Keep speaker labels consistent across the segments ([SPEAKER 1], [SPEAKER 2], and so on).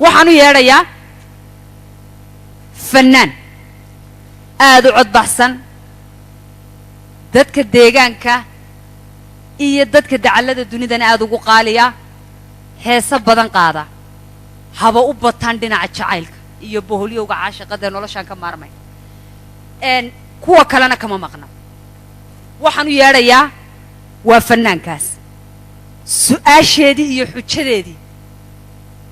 [SPEAKER 1] waxaanu yeedhayaa fannaan aad u cod baxsan dadka deegaanka iyo dadka dacallada dunidana aad ugu qaaliya heesa badan qaada haba u bataan dhinaca jacaylka iyo boholyowga caashiqada noloshaan ka maarmay kuwa kalena kama maqna waxaanu yeedhayaa waa fannaankaas su'aasheedii iyo xujadeedii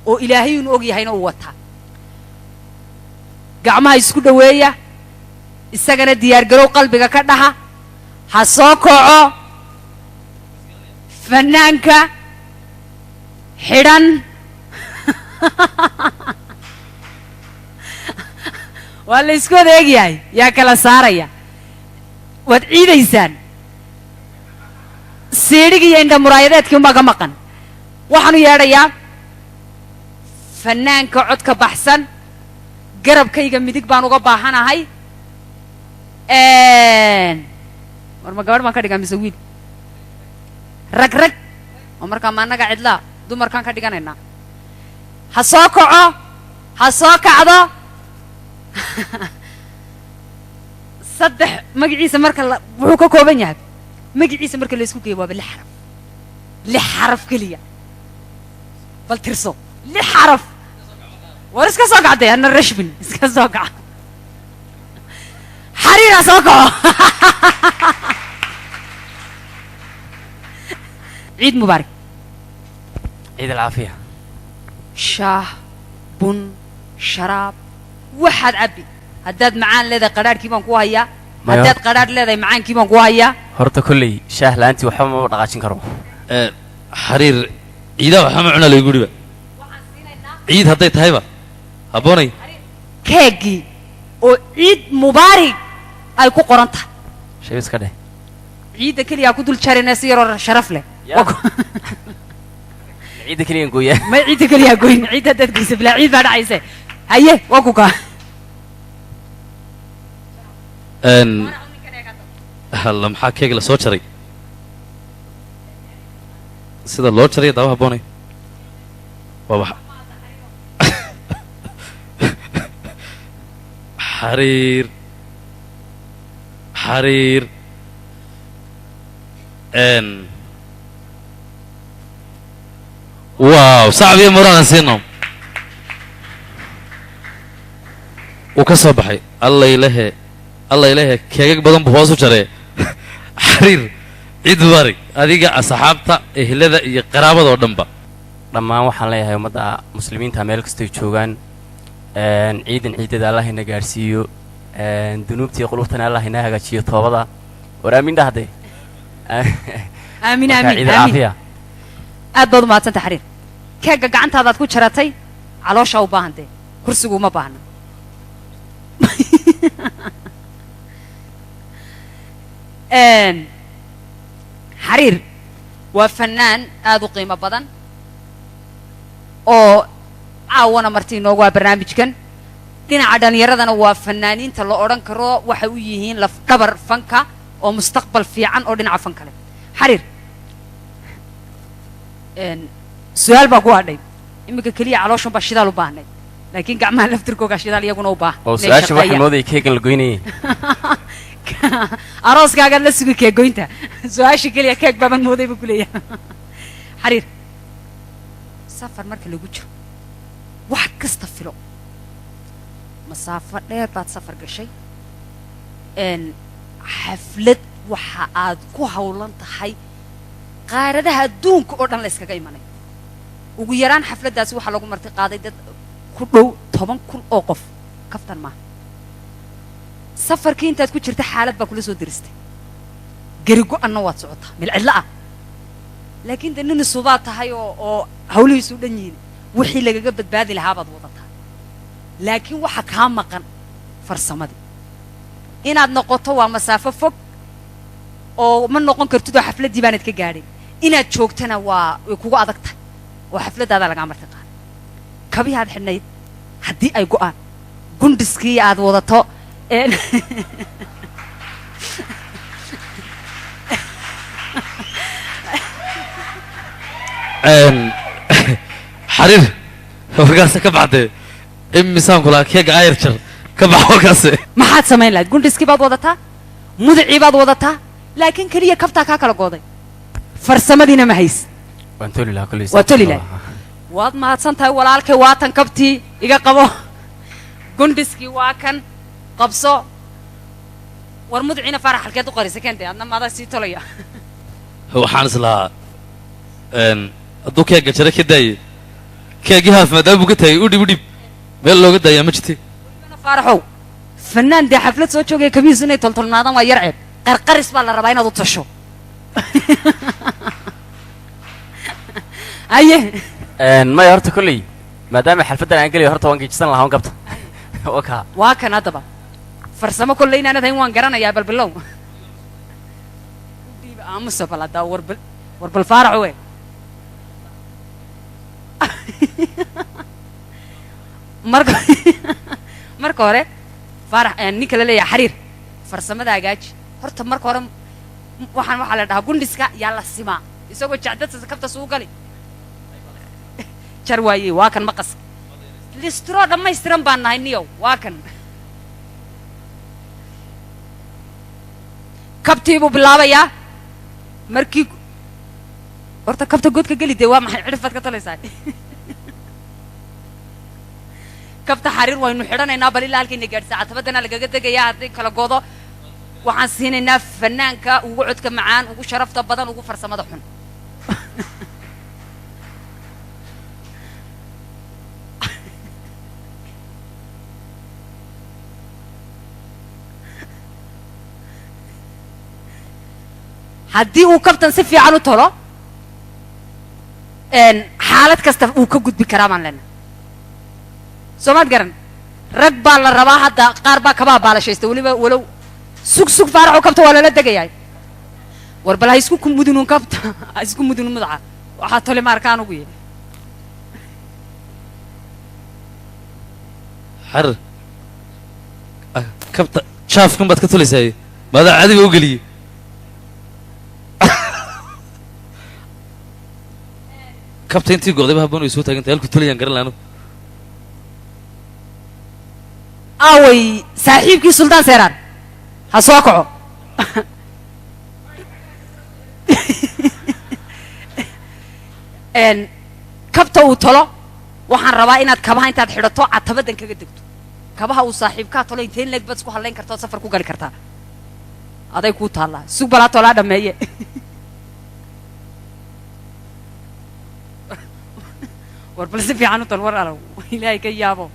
[SPEAKER 1] oo ilaahay uu og yahayna uu wataa gacmaha isku dhaweeya isagana diyaar garow qalbiga ka dhaha ha soo kaco fannaanka xidhan waa la isku adeegyahay yaa kala saaraya waad ciidaysaan siidhig iyo indha muraayadeedkii unbaa ka maqan waxaanu yeedhayaa fannaanka codka baxsan garabkayga midig baan uga baahanahay war ma gabadh baan ka dhigaa mise wiil rag oo markaa ma annaga cidlaa dumarkaan ka dhiganaynaa ha soo kaco ha soo kacdo saddex magaciisa marka wuxuu ka kooban yahay magaciisa marka la isku geeyo waaba lix xaraf keliya bal tirso 6 xaraf war iska soo kacday ana rashbin iska soo kaca xariira soo kaco عيد مبارك
[SPEAKER 2] عيد العافية
[SPEAKER 1] شاه بن شراب واحد عبي هداد معان لذا قرار كيبان كو هيا هداد قرار لذا معان كيبان كو هيا
[SPEAKER 2] هرتا كلي شاه لا انت وحما ما دقاشين كرو
[SPEAKER 3] حرير عيدا وحما عنا لا يقولي عيد هداي تهيبا هبوني
[SPEAKER 1] كيكي او عيد مبارك اي كو قرنتا
[SPEAKER 2] شي بس كده
[SPEAKER 1] عيد كليا كو دول جارينا سيرو شرف له
[SPEAKER 2] عيد كليا نقويا
[SPEAKER 1] ما عيد كليا قوين عيد هداد قيس بلا عيد بعد عايزه هيه وكوكا
[SPEAKER 3] ان هلا maxaa keeg la soo jaray sida loo jaray daawa haboonay waa wax xariir en waaw sacbi muraan siino uu ka soo baxay الله إلهي كيك بدن بواسو جري حرير عيد مبارك أديك أصحابتا إهلذا قرابة ودنبا
[SPEAKER 2] لما waxaan leeyahay umada muslimiinta meel kasta ay joogan ciidada Allah ina gaarsiiyo dunuubtii qulubtana Allah ina hagaajiyo toobada war aamin dhahday
[SPEAKER 1] aamin aad baad ma taanta xariir keega gacantaada ku jaratay caloosha u baahantay kursigu uma baahna حرير وفنان آدو قيمة بدن أو عاونا مرتين نوغوا برنامج كان دينا عدن يردنا وفنانين تلو أوران كرو وحويهين لف كبر فنكا أو مستقبل في عن أو دينا عفنكا حرير سؤال بقوا هذي إمك كلية علوشن بشيدالو باهني لكن قعما لفتركو كشيدال يكونوا باه
[SPEAKER 2] أو سؤال شو واحد مودي كيك الجويني
[SPEAKER 1] أراس كاغا لا سوي كيك goynta su'aasha kaliya keeg baban mooday buu kuleeyahay xariir safar marka lagu jiro wax kasta filo masaafo dheer baad safar gashay xaflad waxa aad ku hawlan tahay qaaradaha adduunka oo dhan la iskaga imanay ugu yaraan xafladaasi waxa lagu marti qaaday dad ku dhow 10,000 oo qof kaftan ma safarkii intaad ku jirta xaalad baa kula soo diristay garigo anna waad socotaa mil cidla ah laakiin dadna suubaad tahay oo hawlihiisu dhan yihiin wixii lagaga badbaadi lahaa baad wadataa laakiin waxa ka maqan farsamadii inaad noqoto waa masaafo fog oo ma noqon kartid oo xafladii baanad ka gaadhin inaad joogtana waa kugu adag tahay oo xafladaada laga marti qaad kabiyaad xidhnayd haddii ay go'aan gundiskii aad wadato
[SPEAKER 3] حرير markaas ka baxday imisaan kula keega ayr jar ka bax markaas
[SPEAKER 1] maxaad samayn lahayd gundhiskii baad wadataa mudacii baad wadataa laakiin keliya kabtaa kaa kala gooday farsamadiina ma hays
[SPEAKER 2] waan toli lahaa kulli
[SPEAKER 1] waa toli lahay waad mahadsan tahay walaalkay waatan kabtii iga qabo gundhiskii waa kan qabso war mudciina farax halkeed u qarisay keentay adna maadaa sii tolaya
[SPEAKER 3] waxaan islahaa hadduu keega jara ka daayay keegii haaf maadaama buu ka taagay u dhib meel looga daayaa ma jirti
[SPEAKER 1] faraxow fanaan dee xaflad soo joogaya kabihiisu inay toltolnaadaan waa yar ceeb qarqaris baa la rabaa inaad u tasho aye
[SPEAKER 2] maya horta kolley maadaama xalfaddan aan gelayo horta waan geejisan lahaa on kabta waka
[SPEAKER 1] waa kan haddaba farsamo kolley inaanad hayn waan garanayaa balbilow udhiiba aamusa bal haddaa warbal faarax we marka hore faarax ninka la leeyahay xariir farsamada hagaaji horta marka hore waxaa la dhahaa gundhiska yaa la simaa isagoo jacdadsa kabta suu gali jar waaye waa kan maqas listro dhammaystiran baan nahay niyow waa kan kabtii buu bilaabayaa markii horta kabta godka geli dee waa maxay cidhif baad ka talaysaa kabta xariir waynu xidhanaynaa bal ilaa halkayna gaadhisa catabadana lagaga degayaa hadday kala goodo waxaan siinaynaa fanaanka ugu codka macaan ugu sharafta badan ugu farsamada xun haddii uu kabtan si fiican u tolo xaalad kasta uu ka gudbi karaa baan leenahay soo maad garan rag baa la rabaa hadda qaar baa kabaa baalashaysta weliba walow sug faaraxoo kabta waa lala degayahay war bal ha isku kumudinun kabta ha isku mudinun mudaca waxaa tole ma arkaan ugu yahay
[SPEAKER 3] xarir kabta jaafkan baad ka tulaysaa maadaa cadiga u geliyey kabta intii go'dayba habboon way soo taagantay halku tulayaan garan laanu
[SPEAKER 1] away saaxiibkii suldaan seeraan ha soo kaco kabta uu tolo waxaan rabaa inaad kabaha intaad xidhato catabadan kaga degto kabaha uu saaxiibkaa tolo inteen leeg baad isku hadlayn karta ood safar ku gali kartaa aday kuu taallaa sug balaa tolaa dhameeye war bal si fiican u tol war alow ilaahay ka yaabo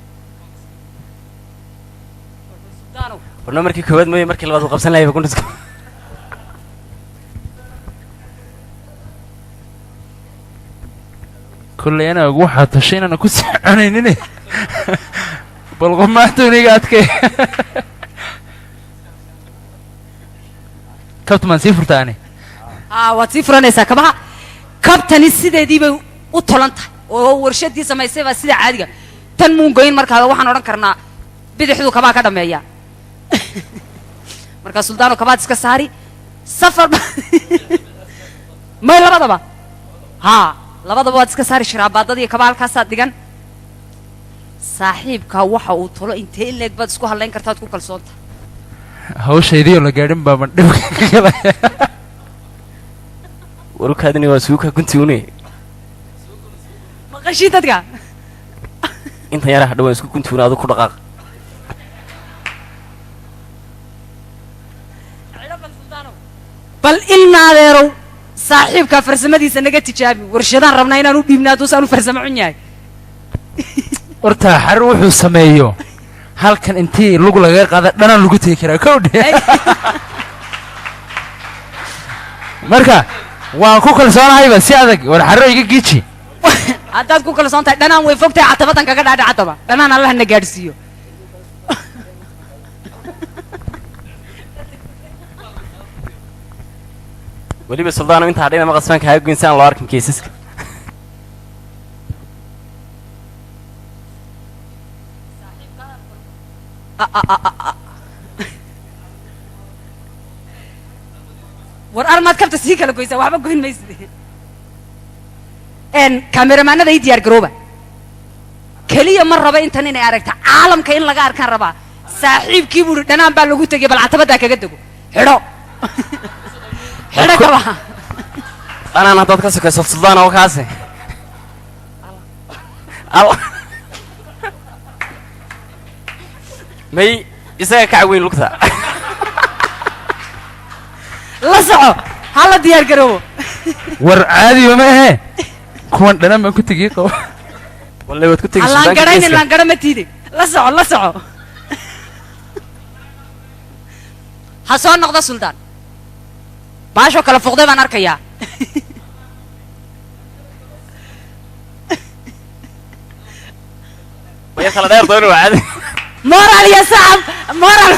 [SPEAKER 2] warna markii koowaad mooye markii labaad uu qabsan lahayba gundhiska
[SPEAKER 4] kolley anaa ugu waxaa tashay inaana ku soconaynine bal qof maantuniga adkay kabta maan sii furtaa ani
[SPEAKER 1] waad sii furanaysaa kabaha kabtani sideedii bay u tolan tahay oo warshadii samaysay baa sida caadiga tan muun goyn markaa waxaan odhan karnaa bidixduu kabaha ka dhameeyaa markaa suldaano kabaad iska saari safar may labadaba haa labadaba waad iska saari shiraabaadadiiyo kabaa halkaasaad dhigan saaxiibkaa waxa uu tolo intee in leeg baad isku hadlayn kartaad ku kalsoonta
[SPEAKER 4] hawshaydii oo la gaadhin baaban dhibka ka galaya
[SPEAKER 2] warukaadini waa suuka gunti une
[SPEAKER 1] maqashii dadka
[SPEAKER 2] intan yara hadha waan isku gunti une adu ku dhaqaaq
[SPEAKER 1] bal ilma adeerow saaxiibkaa farsamadiisa naga tijaabi warshadaan rabnaa inaan u dhiibna hadduusaanu farsamo xun yahay
[SPEAKER 4] horta xarir wuxuu sameeyo halkan intii lug lagaga qaada dhanaan lagu tegi karaa kow dhe marka waan ku kalsoonahayba si adag war xariro iga giiji
[SPEAKER 1] haddaad ku kalsoon tahay dhanaan way fogtahay catabadan kaga dhaadha cataba dhanaan allaha na gaadhsiiyo
[SPEAKER 2] weliba suldaano inta hadhayna maqasfaanka haga goyn si aan loo arkin kaysaska
[SPEAKER 1] war armaad kabta sii kala goysaa waxba goyn maysid kameramaanada ii diyaar garooba keliya ma raba intan inay aragta caalamka in laga arkaan rabaa saaxiibkii buu dhanaan baa lagu tegay bal catabadaa kaga dego xidho xidho kaba
[SPEAKER 2] dhanaan haddaad ka sokayso suldaan oo kaase may isaga kac weyn lugta
[SPEAKER 1] la soco hala diyaar garoobo
[SPEAKER 4] war caadiba ma ahe kuwan dhanan baan ku tegiyey qabo
[SPEAKER 2] wallahi waad ku tegi
[SPEAKER 1] allaan garaynin laan gara ma tiide la soco la soco ha soo noqdo suldaan baashoo kale fuqday baan arkayaa
[SPEAKER 2] way kala dheer doon waa caadi
[SPEAKER 1] moral ya sacab moral